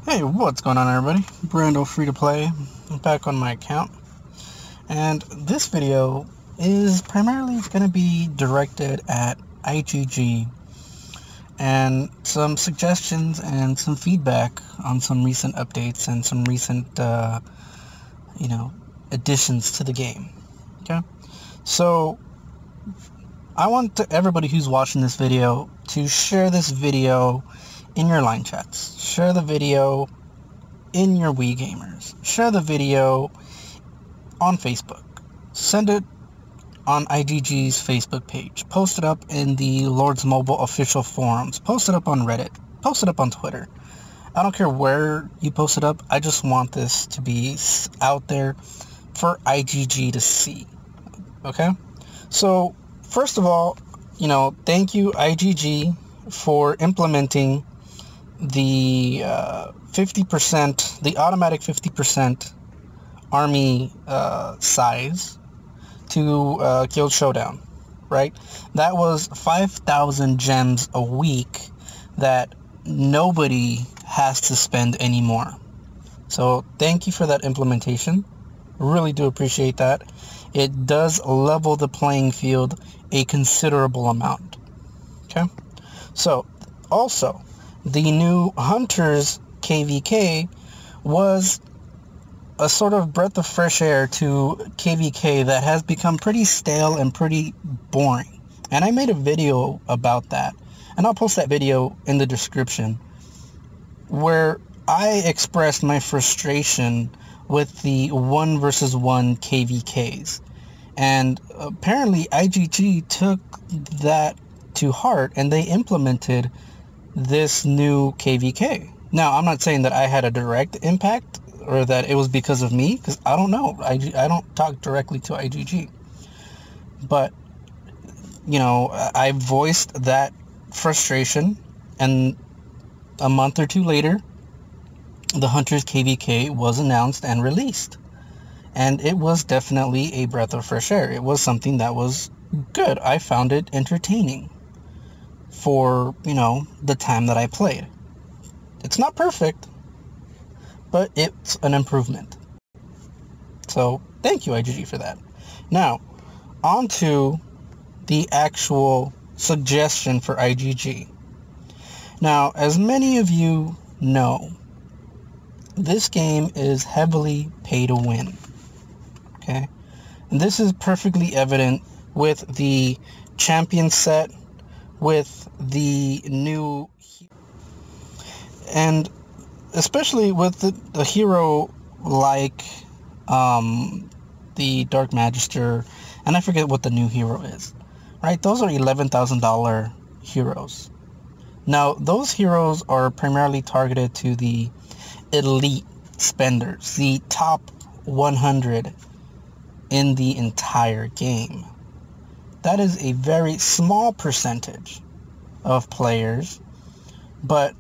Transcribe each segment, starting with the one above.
Hey, what's going on, everybody? Brando free to play. I'm back on my account, and this video is primarily going to be directed at IGG and some suggestions and some feedback on some recent updates and some recent, additions to the game. Okay, so I want everybody who's watching this video to share this video in your line chats. Share the video in your Wii gamers. Share the video on Facebook. Send it on IGG's Facebook page. Post it up in the Lord's Mobile official forums. Post it up on Reddit. Post it up on Twitter. I don't care where you post it up. I just want this to be out there for IGG to see. Okay? So, first of all, thank you, IGG, for implementing the 50%, the automatic 50% army size to Guild Showdown, right? That was 5,000 gems a week that nobody has to spend anymore. So thank you for that implementation. Really do appreciate that. It does level the playing field a considerable amount. Okay? So, also, the new Hunters KVK was a sort of breath of fresh air to KVK that has become pretty stale and pretty boring. And I made a video about that, and I'll post that video in the description, where I expressed my frustration with the 1 versus 1 KVKs. And apparently IGG took that to heart and they implemented this new KVK. Now, I'm not saying that I had a direct impact or that it was because of me, because I don't know. I don't talk directly to IGG. But, I voiced that frustration, and a month or two later, the Hunters KVK was announced and released. And it was definitely a breath of fresh air. It was something that was good. I found it entertaining for, the time that I played. It's not perfect, but it's an improvement. So, thank you, IGG, for that. Now, on to the actual suggestion for IGG. Now, as many of you know, this game is heavily pay to win. Okay? And this is perfectly evident with the champion set, with the new, and especially with the hero like the Dark Magister, and I forget what the new hero is, right? Those are $11,000 heroes. Now, those heroes are primarily targeted to the elite spenders, the top 100 in the entire game. That is a very small percentage of players, but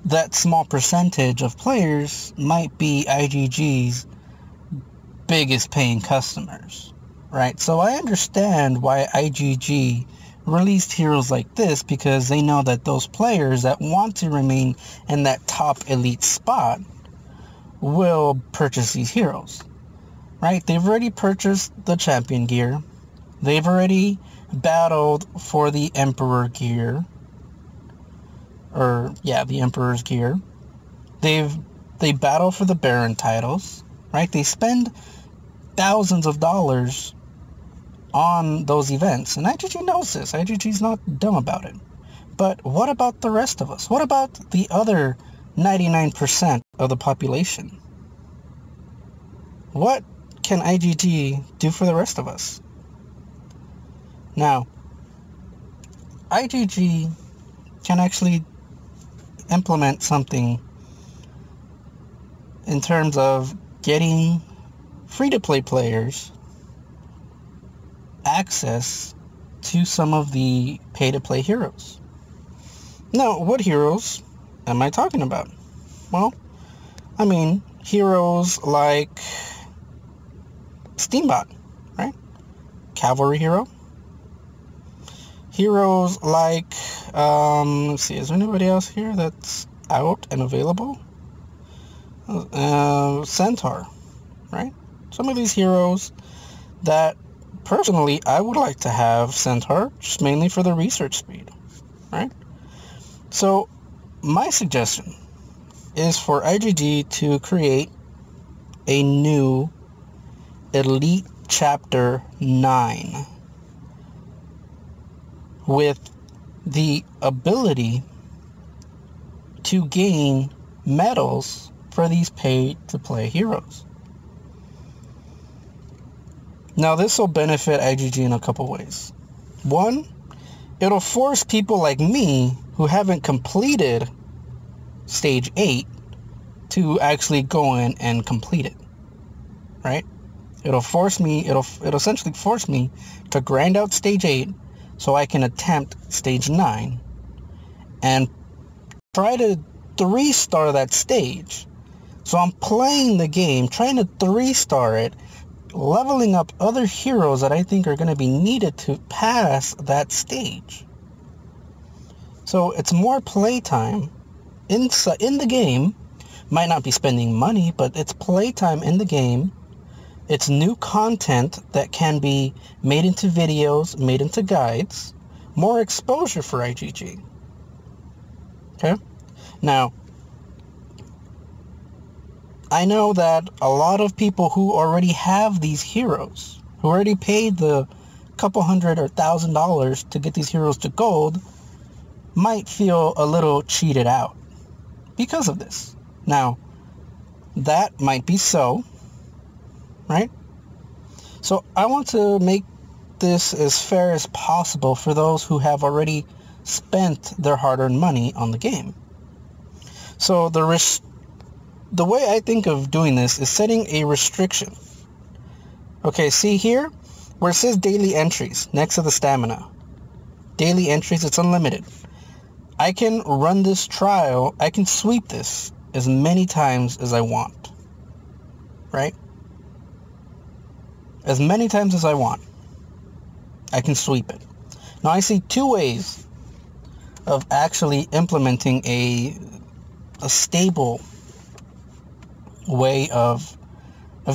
that small percentage of players might be IGG's biggest paying customers, right? So I understand why IGG released heroes like this, because they know that those players that want to remain in that top elite spot will purchase these heroes, right? They've already purchased the champion gear. They've already battled for the Emperor gear. The Emperor's gear. They battle for the Baron titles, right? They spend thousands of dollars on those events, and IGG knows this. IGG's not dumb about it. But what about the rest of us? What about the other 99% of the population? What can IGG do for the rest of us? Now, IGG can actually implement something in terms of getting free-to-play players access to some of the pay-to-play heroes. Now, what heroes am I talking about? Well, I mean, heroes like Steambot, right? Cavalry hero. Heroes like, let's see, is there anybody else here that's out and available? Centaur, right? Some of these heroes that personally I would like to have Centaur, just mainly for the research speed, right? So my suggestion is for IGG to create a new Elite Chapter 9 with the ability to gain medals for these pay-to-play heroes. Now, this will benefit IGG in a couple ways. One, it'll force people like me who haven't completed Stage 8 to actually go in and complete it, right? It'll essentially force me to grind out Stage 8 so I can attempt Stage 9 and try to 3-star that stage. So I'm playing the game, trying to 3-star it, leveling up other heroes that I think are going to be needed to pass that stage. So it's more playtime in the game. Might not be spending money, but it's playtime in the game. It's new content that can be made into videos, made into guides. More exposure for IGG. Okay? Now, I know that a lot of people who already have these heroes, who already paid the couple $100 or $1,000 to get these heroes to gold, might feel a little cheated out because of this. Now, that might be so, right? So I want to make this as fair as possible for those who have already spent their hard-earned money on the game. So the way I think of doing this is setting a restriction. Okay, see here where it says daily entries next to the stamina. Daily entries, it's unlimited. I can run this trial, I can sweep this as many times as I want, right? As many times as I want, I can sweep it. Now I see two ways of actually implementing a stable way of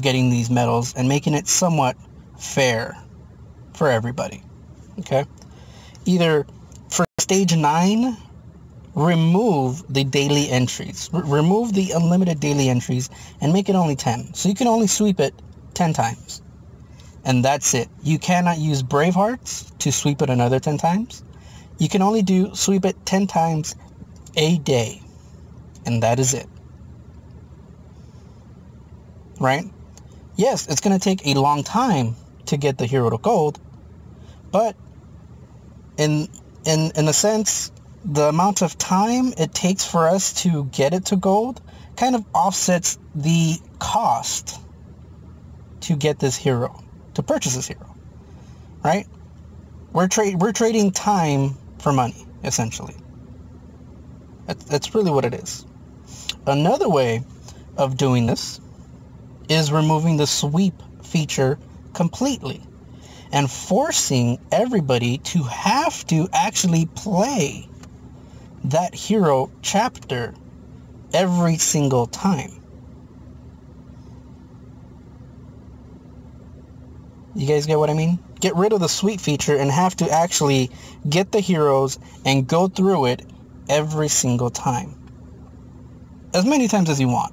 getting these medals and making it somewhat fair for everybody. Okay? Either for Stage 9, remove the daily entries. Remove the unlimited daily entries and make it only 10. So you can only sweep it 10 times. And that's it. You cannot use Bravehearts to sweep it another 10 times. You can only sweep it 10 times a day. And that is it. Right? Yes, it's going to take a long time to get the hero to gold, but in a sense, the amount of time it takes for us to get it to gold kind of offsets the cost to get this hero, to purchase this hero, right? We're trading time for money, essentially. That's really what it is. Another way of doing this is removing the sweep feature completely and forcing everybody to have to actually play that hero chapter every single time. You guys get what I mean? Get rid of the sweep feature and have to actually get the heroes and go through it every single time. As many times as you want.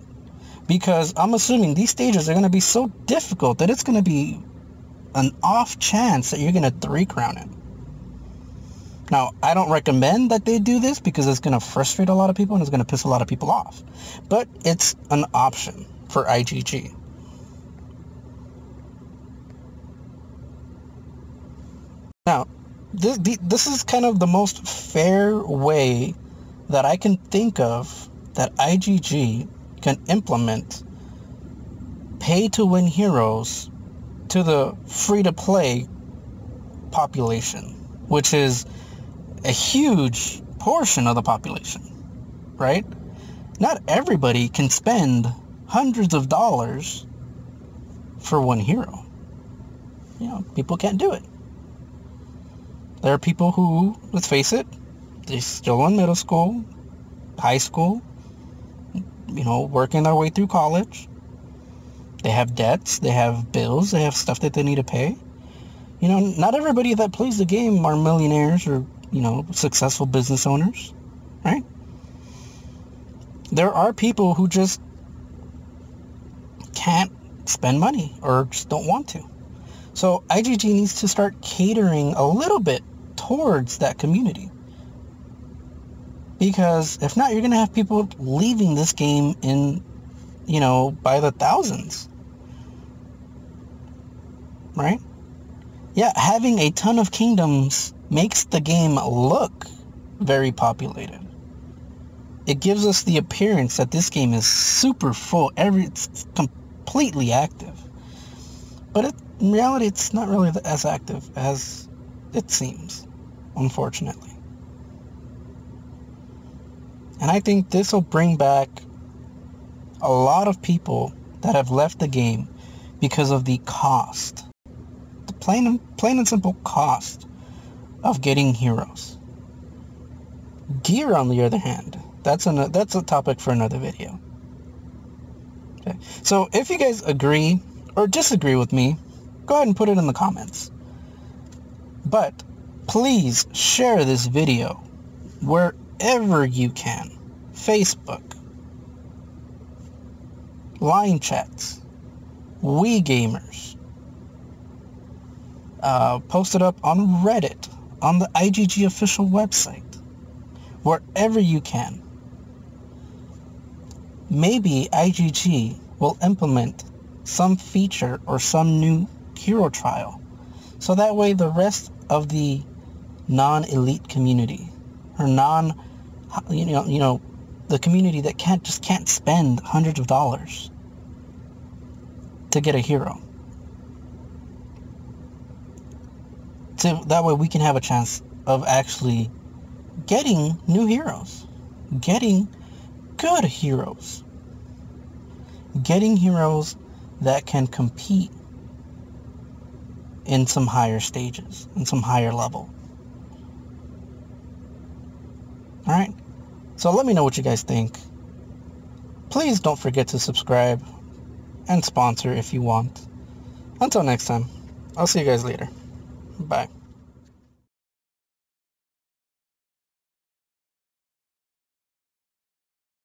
Because I'm assuming these stages are going to be so difficult that it's going to be an off chance that you're going to 3-crown it. Now, I don't recommend that they do this because it's going to frustrate a lot of people and it's going to piss a lot of people off. But it's an option for IGG. Now, this is kind of the most fair way that I can think of that IGG can implement pay-to-win heroes to the free-to-play population, which is a huge portion of the population, right? Not everybody can spend hundreds of dollars for one hero. You know, people can't do it. There are people who, let's face it, they're still in middle school, high school, working their way through college. They have debts, they have bills, they have stuff that they need to pay. Not everybody that plays the game are millionaires or, successful business owners, right? There are people who just can't spend money or just don't want to. So IGG needs to start catering a little bit towards that community. Because if not, you're going to have people leaving this game in, by the thousands. Right? Yeah, having a ton of kingdoms makes the game look very populated. It gives us the appearance that this game is super full. It's completely active. But in reality, it's not really as active as it seems, unfortunately. And I think this will bring back a lot of people that have left the game because of the cost. The plain and simple cost of getting heroes. Gear, on the other hand, that's a topic for another video. Okay. So if you guys agree or disagree with me, go ahead and put it in the comments. But please share this video wherever you can. Facebook, line chats, Wii gamers, post it up on Reddit, on the IGG official website, wherever you can. Maybe IGG will implement some feature or some new hero trial, so that way the rest of the non-elite community, or the community that can't spend hundreds of dollars to get a hero. So that way we can have a chance of actually getting new heroes, getting good heroes, getting heroes that can compete in some higher stages, in some higher level. Alright? So let me know what you guys think. Please don't forget to subscribe and sponsor if you want. Until next time, I'll see you guys later. Bye.